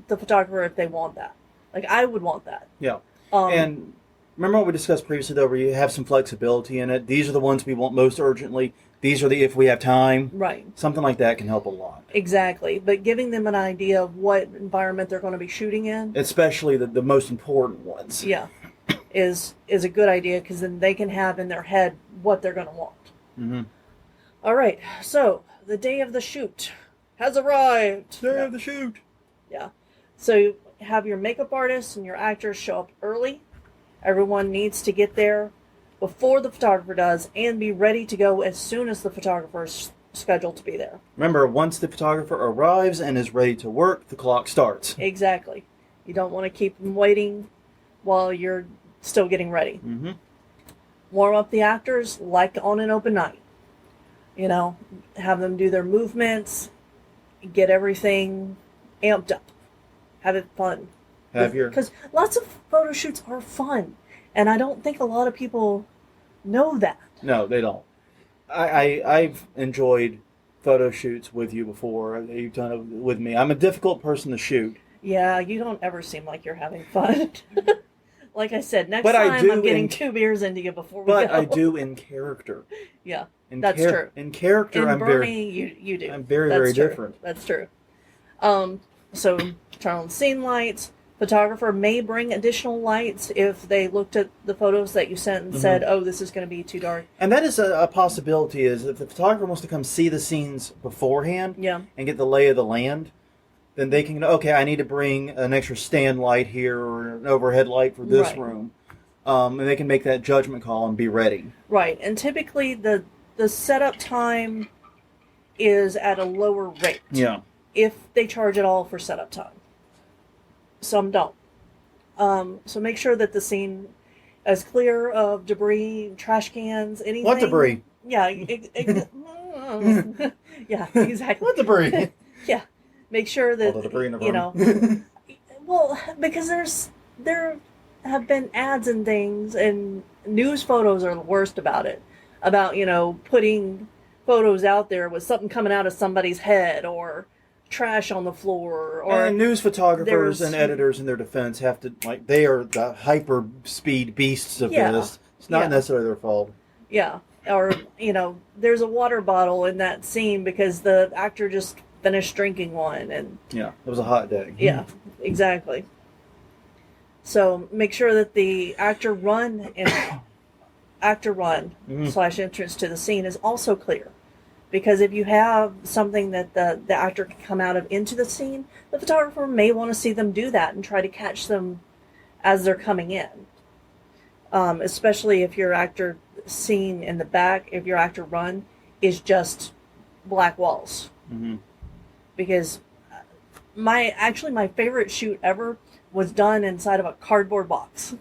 the photographer if they want that. Like, I would want that. Yeah. Um, And remember what we discussed previously, though, where you have some flexibility in it. These are the ones we want most urgently. These are the if we have time. Right. Something like that can help a lot. Exactly. But giving them an idea of what environment they're going to be shooting in, Especially the most important ones. yeah, is a good idea because then they can have in their head what they're going to want. Mm-hmm. All right. So the day of the shoot has arrived. Day of the shoot. Yeah. So you have your makeup artists and your actors show up early. Everyone needs to get there before the photographer does and be ready to go as soon as the photographer is scheduled to be there. Remember, once the photographer arrives and is ready to work, the clock starts. Exactly. You don't want to keep them waiting while you're still getting ready. Mm-hmm. Warm up the actors like on an open night. Have them do their movements, get everything amped up, have it fun. Because lots of photo shoots are fun, and I don't think a lot of people know that. No, they don't. I've enjoyed photo shoots with you before. You've done it with me. I'm a difficult person to shoot. Yeah, you don't ever seem like you're having fun. Like I said, next But I time do I'm getting in- 2 beers into you before we But go. I do in character. Yeah, that's true. In character, In I'm Bernie, very. you do. I'm very, That's very true. different. That's true. So turn on scene lights. Photographer may bring additional lights if they looked at the photos that you sent and said, "Oh, this is going to be too dark." And that is a possibility. Is if the photographer wants to come see the scenes beforehand Yeah. and get the lay of the land, then they can. Okay, I need to bring an extra stand light here or an overhead light for this Right. room, and they can make that judgment call and be ready. Right, and typically the setup time is at a lower rate. Yeah. If they charge at all for setup time. Some don't. So make sure that the scene is clear of debris, trash cans, anything. What debris? Yeah. Yeah, exactly. What debris? Yeah. Make sure that, All the debris in the you room. know, well, because there have been ads and things, and news photos are the worst about it. About, putting photos out there with something coming out of somebody's head or trash on the floor or And news photographers there's- and editors in their defense have to, they are the hyper speed beasts of Yeah. this. It's not Yeah. necessarily their fault. yeah, or there's a water bottle in that scene because the actor just finished drinking one, and Yeah, it was a hot day. yeah, exactly. So make sure that the actor run Mhm. / entrance to the scene is also clear. Because if you have something that the actor can come out of into the scene, the photographer may want to see them do that and try to catch them as they're coming in. Especially if your actor scene in the back, if your actor run is just black walls. Mm-hmm. Because my favorite shoot ever was done inside of a cardboard box.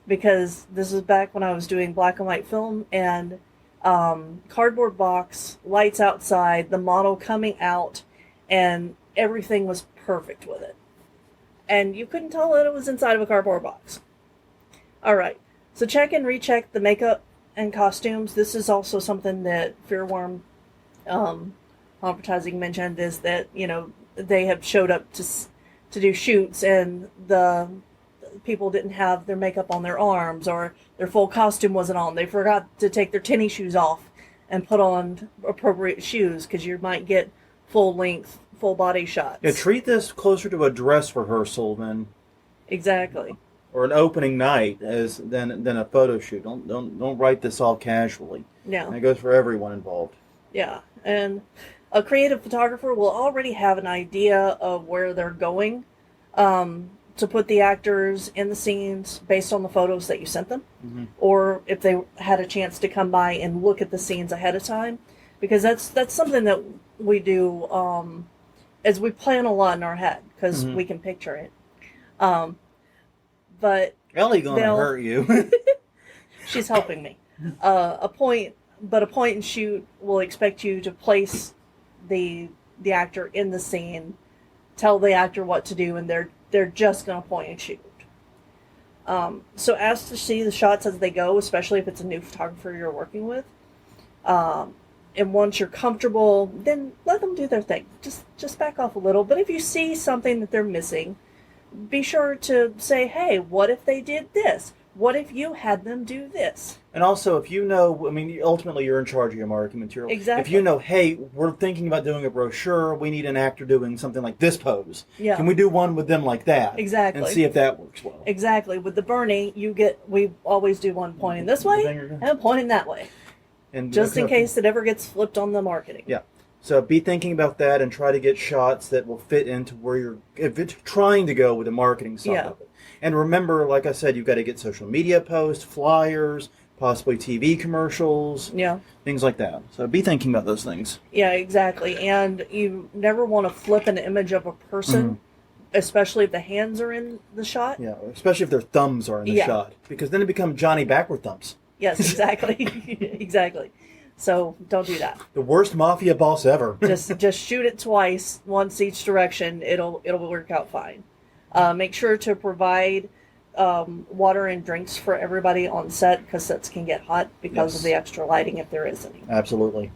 Because this is back when I was doing black and white film, and cardboard box, lights outside, the model coming out, and everything was perfect with it. And you couldn't tell that it was inside of a cardboard box. All right. So check and recheck the makeup and costumes. This is also something that Fearworm advertising mentioned, is that, you know, they have showed up to do shoots and the people didn't have their makeup on their arms, or their full costume wasn't on. They forgot to take their tennis shoes off and put on appropriate shoes, because you might get full length, full body shots. Yeah, treat this closer to a dress rehearsal Exactly. or an opening night than a photo shoot. Don't write this all casually. Yeah. And it goes for everyone involved. Yeah. And a creative photographer will already have an idea of where they're going to put the actors in the scenes based on the photos that you sent them, or if they had a chance to come by and look at the scenes ahead of time, because that's something that we do as we plan a lot in our head, because we can picture it. But Ellie gonna hurt you. she's helping me. A point and shoot will expect you to place the actor in the scene, tell the actor what to do, and they're just going to point and shoot. So ask to see the shots as they go, especially if it's a new photographer you're working with. And once you're comfortable, then let them do their thing. Just back off a little. But if you see something that they're missing, be sure to say, hey, what if they did this? What if you had them do this? And also, if you know, I mean, ultimately you're in charge of your marketing material. Exactly. If you know, hey, we're thinking about doing a brochure, we need an actor doing something like this pose. Yeah. Can we do one with them like that? Exactly. And see if that works well. Exactly. With the Bernie, we always do one pointing this way and pointing that way, And just in case it ever gets flipped on the marketing. Yeah. So be thinking about that and try to get shots that will fit into where you're if it's trying to go with the marketing side Yeah. of it. And remember, like I said, you've got to get social media posts, flyers, possibly TV commercials, Yeah. things like that. So be thinking about those things. Yeah, exactly. And you never want to flip an image of a person, especially if the hands are in the shot. Yeah, especially if their thumbs are in the Yeah. shot, because then it becomes Johnny backward thumbs. Yes, exactly. Exactly. So don't do that. The worst mafia boss ever. Just shoot it twice, once each direction. It'll work out fine. Make sure to provide water and drinks for everybody on set, because sets can get hot because Yes. of the extra lighting, if there is any. Absolutely.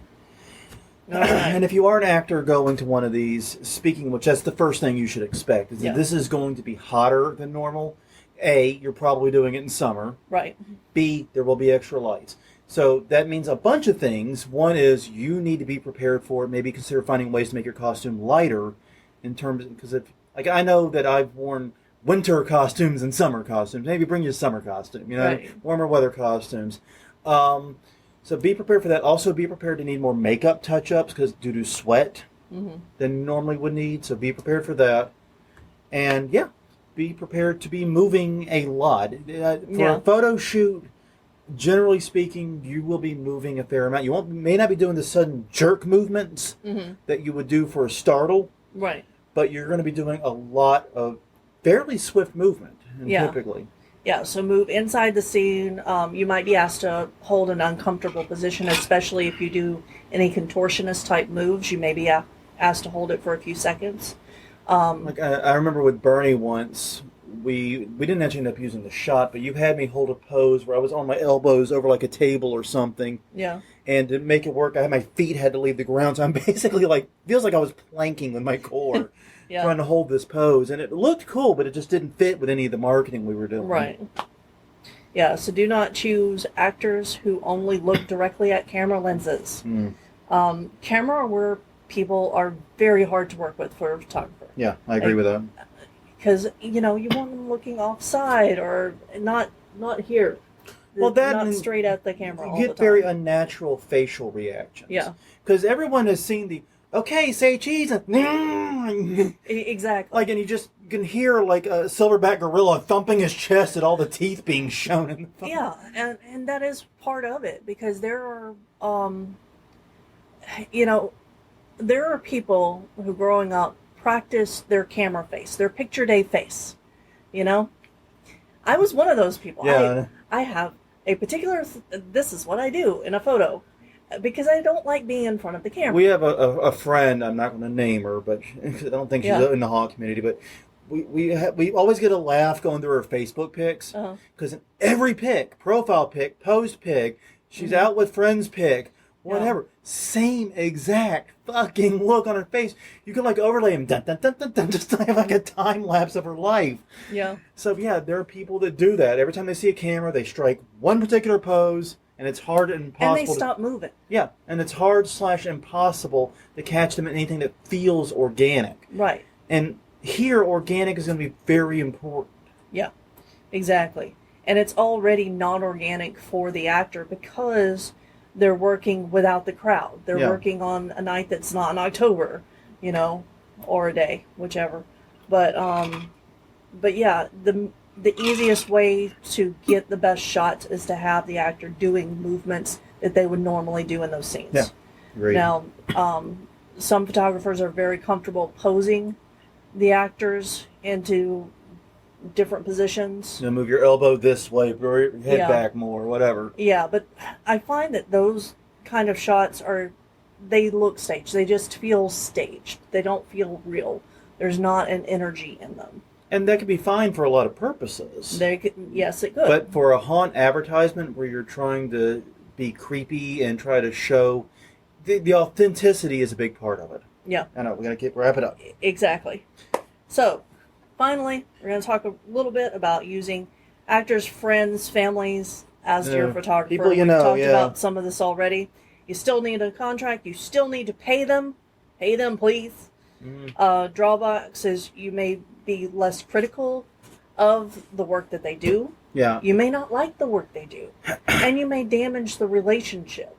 All right. And if you are an actor going to one of these, speaking of which, that's the first thing you should expect. Is Yeah. that this is going to be hotter than normal. A, you're probably doing it in summer. Right. B, there will be extra lights. So that means a bunch of things. One is you need to be prepared for it. Maybe consider finding ways to make your costume lighter, in terms because if like I know that I've worn winter costumes and summer costumes. Maybe bring you a summer costume. Right. Warmer weather costumes. So be prepared for that. Also, be prepared to need more makeup touch-ups because due to sweat than you normally would need. So be prepared for that. And yeah, be prepared to be moving a lot. For a photo shoot, generally speaking, you will be moving a fair amount. You may not be doing the sudden jerk movements that you would do for a startle, Right. but you're going to be doing a lot of fairly swift movement, typically. Yeah, so move inside the scene. You might be asked to hold an uncomfortable position, especially if you do any contortionist type moves. You may be asked to hold it for a few seconds. Like I remember with Bernie once, we didn't actually end up using the shot, but you had me hold a pose where I was on my elbows over like a table or something. Yeah. And to make it work, my feet had to leave the ground, so I'm basically feels like I was planking with my core. Yeah. Trying to hold this pose, and it looked cool, but it just didn't fit with any of the marketing we were doing. Right. Yeah, so do not choose actors who only look directly at camera lenses. Camera where people are very hard to work with for a photographer. Yeah, I agree with that. Because, you want them looking offside or not here. Well, that not and straight at the camera all You the get time. very unnatural facial reactions. Yeah. Because everyone has seen the, okay, say cheese, and Exactly. and you can hear like a silverback gorilla thumping his chest at all the teeth being shown in the photo. Yeah, and that is part of it, because there are, there are people who growing up practice their camera face, their picture day face, I was one of those people. Yeah. I have a particular, this is what I do in a photo, because I don't like being in front of the camera. We have a friend. I'm not going to name her, but I don't think she's Yeah. in the haunt community. But we always get a laugh going through her Facebook pics Uh-huh. because in every pic, profile pic, post pic, she's out with friends pic, whatever, same exact fucking look on her face. You can like overlay them, dun, dun, dun, dun, dun, just to have like a time lapse of her life. Yeah. So yeah, there are people that do that. Every time they see a camera, they strike one particular pose, and it's hard and impossible. And they stop moving. Yeah, and it's hard / impossible to catch them in anything that feels organic. Right. And here, organic is going to be very important. Yeah, exactly. And it's already not organic for the actor because they're working without the crowd. They're Yeah. working on a night that's not in October, or a day, whichever. But yeah, the easiest way to get the best shots is to have the actor doing movements that they would normally do in those scenes. Yeah, great. Now, some photographers are very comfortable posing the actors into different positions. Move your elbow this way, throw your head Yeah. back more, whatever. Yeah, but I find that those kind of shots they look staged. They just feel staged. They don't feel real. There's not an energy in them. And that could be fine for a lot of purposes. Yes, it could. But for a haunt advertisement where you're trying to be creepy and try to show the authenticity is a big part of it. Yeah. I know, we got to wrap it up. Exactly. So, finally, we're going to talk a little bit about using actors, friends, families as your photographer. People you We've know, talked yeah. about some of this already. You still need a contract. You still need to pay them. Pay them, please. Drawbacks is you may be less critical of the work that they do. Yeah. You may not like the work they do. And you may damage the relationship.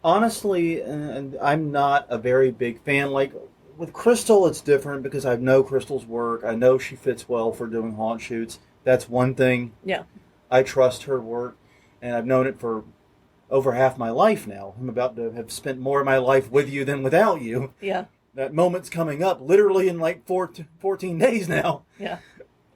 Honestly, and I'm not a very big fan. Like with Crystal, it's different because I know Crystal's work. I know she fits well for doing haunt shoots. That's one thing. Yeah. I trust her work, and I've known it for over half my life now. I'm about to have spent more of my life with you than without you. Yeah. That moment's coming up, literally in like 14 days now. Yeah.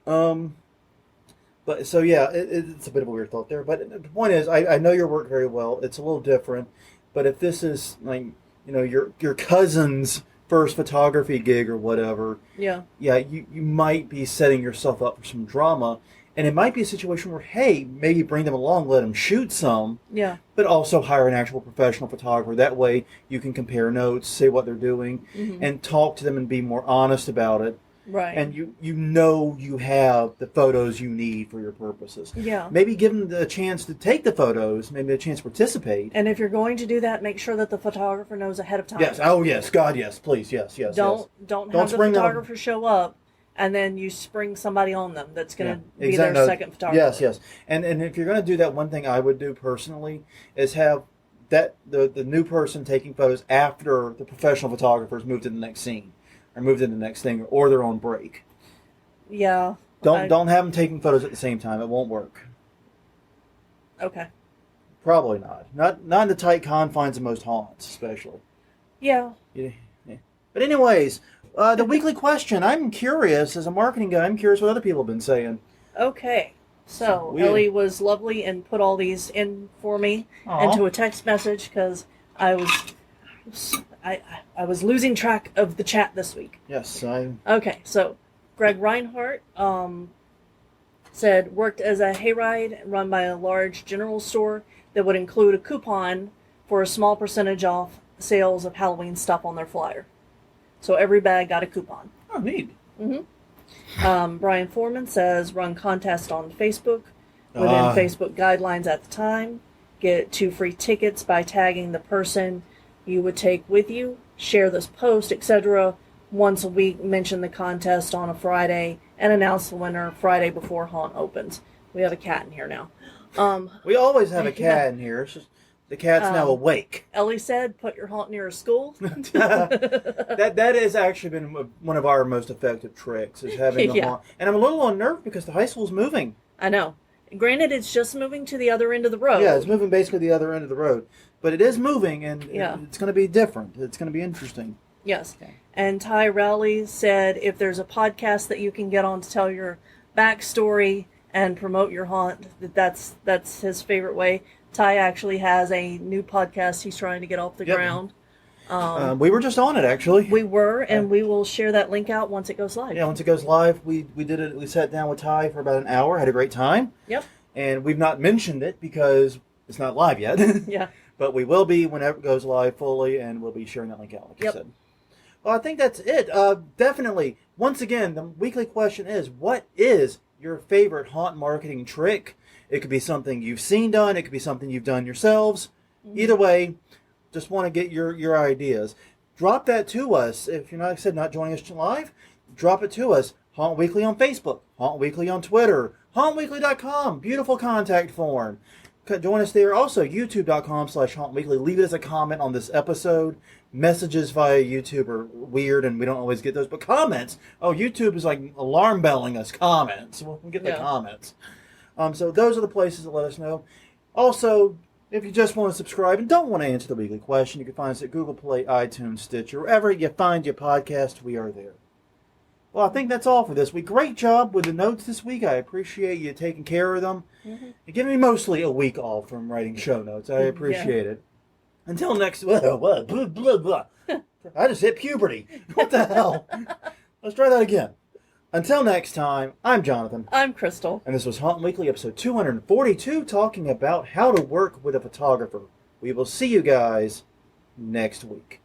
But so yeah, it's a bit of a weird thought there. But the point is, I know your work very well. It's a little different. But if this is like, your cousin's first photography gig or whatever, Yeah. you might be setting yourself up for some drama. And it might be a situation where, hey, maybe bring them along, let them shoot some, Yeah. but also hire an actual professional photographer. That way you can compare notes, say what they're doing, and talk to them and be more honest about it. Right. And you have the photos you need for your purposes. Yeah. Maybe give them the chance to take the photos, maybe a chance to participate. And if you're going to do that, make sure that the photographer knows ahead of time. Yes. Oh, yes. God, yes. Please. Yes. Yes. Don't yes. have the spring them. photographer show up and then you spring somebody on them that's going to be Exactly. their second photographer. Yes. Yes. And if you're going to do that, one thing I would do personally is have that the new person taking photos after the professional photographer's moved to the next scene or moved to the next thing or they're on break. Yeah. Don't have them taking photos at the same time. It won't work. Okay. Probably not. Not in the tight confines of most haunts, especially. Yeah. Yeah. But anyways, the weekly question. I'm curious, as a marketing guy, I'm curious what other people have been saying. Okay. So We- Ellie was lovely and put all these in for me Aw. into a text message because I was losing track of the chat this week. Yes, Okay, so Greg Reinhardt said worked as a hayride run by a large general store that would include a coupon for a small percentage off sales of Halloween stuff on their flyer. So every bag got a coupon. Oh, neat. Brian Foreman says run contest on Facebook within Ah. Facebook guidelines at the time. Get 2 free tickets by tagging the person you would take with you. Share this post, etc. Once a week, mention the contest on a Friday and announce the winner Friday before haunt opens. We have a cat in here now. We always have a cat in here. It's just the cat's now awake. Ellie said, put your haunt near a school. That has actually been one of our most effective tricks, is having the Yeah. haunt. And I'm a little unnerved because the high school's moving. I know. Granted, it's just moving to the other end of the road. Yeah, it's moving basically the other end of the road. But it is moving, and Yeah. it's going to be different. It's going to be interesting. Yes. Okay. And Ty Rowley said if there's a podcast that you can get on to tell your backstory and promote your haunt, that's his favorite way. Ty actually has a new podcast he's trying to get off the Yep. ground. We were just on it, actually. We were, and we will share that link out once it goes live. Yeah, once it goes live, we did it. We sat down with Ty for about an hour, had a great time. Yep. And we've not mentioned it because it's not live yet. Yeah. But we will be whenever it goes live fully, and we'll be sharing that link out, like you said. Well, I think that's it. Definitely. Once again, the weekly question is, what is your favorite haunt marketing trick? It could be something you've seen done. It could be something you've done yourselves. Mm-hmm. Either way, just want to get your ideas. Drop that to us. If you're not, like I said, not joining us live, drop it to us. Haunt Weekly on Facebook. Haunt Weekly on Twitter. HauntWeekly.com. Beautiful contact form. Join us there. Also, YouTube.com/HauntWeekly. Leave it as a comment on this episode. Messages via YouTube are weird, and we don't always get those. But comments. Oh, YouTube is like alarm belling us comments. We'll get the comments. So those are the places that let us know. Also, if you just want to subscribe and don't want to answer the weekly question, you can find us at Google Play, iTunes, Stitcher. Wherever you find your podcast, we are there. Well, I think that's all for this week. Great job with the notes this week. I appreciate you taking care of them. Mm-hmm. And giving me mostly a week off from writing show notes. I appreciate it. Until next... Blah, blah, blah, blah. I just hit puberty. What the hell? Let's try that again. Until next time, I'm Jonathan. I'm Crystal. And this was Haunt Weekly, episode 242, talking about how to work with a photographer. We will see you guys next week.